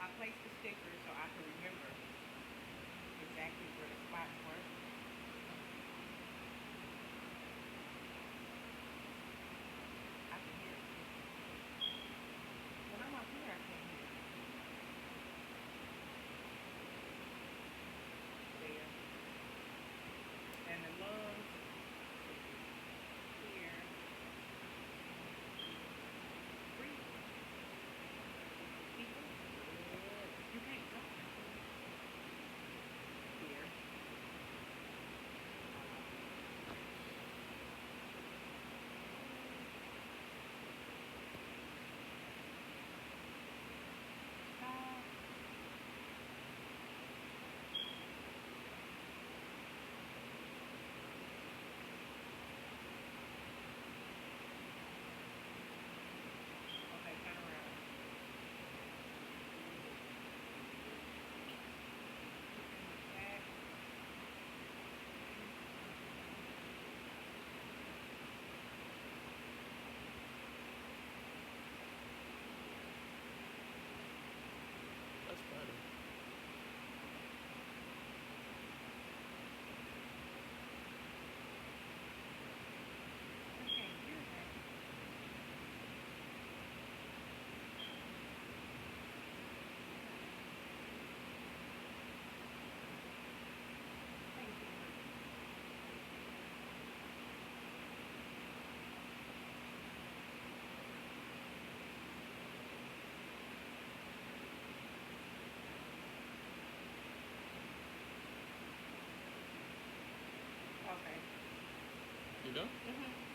I placed the stickers so I can remember exactly where the spots were. I can hear it too. When I'm up here, I can't hear it. There. And the lungs here. Breathing. People. Good. You can't talk here. Stop. Okay, turn around. In the back. That's funny. I can't hear that. Thank you. Okay. You done? Mhm.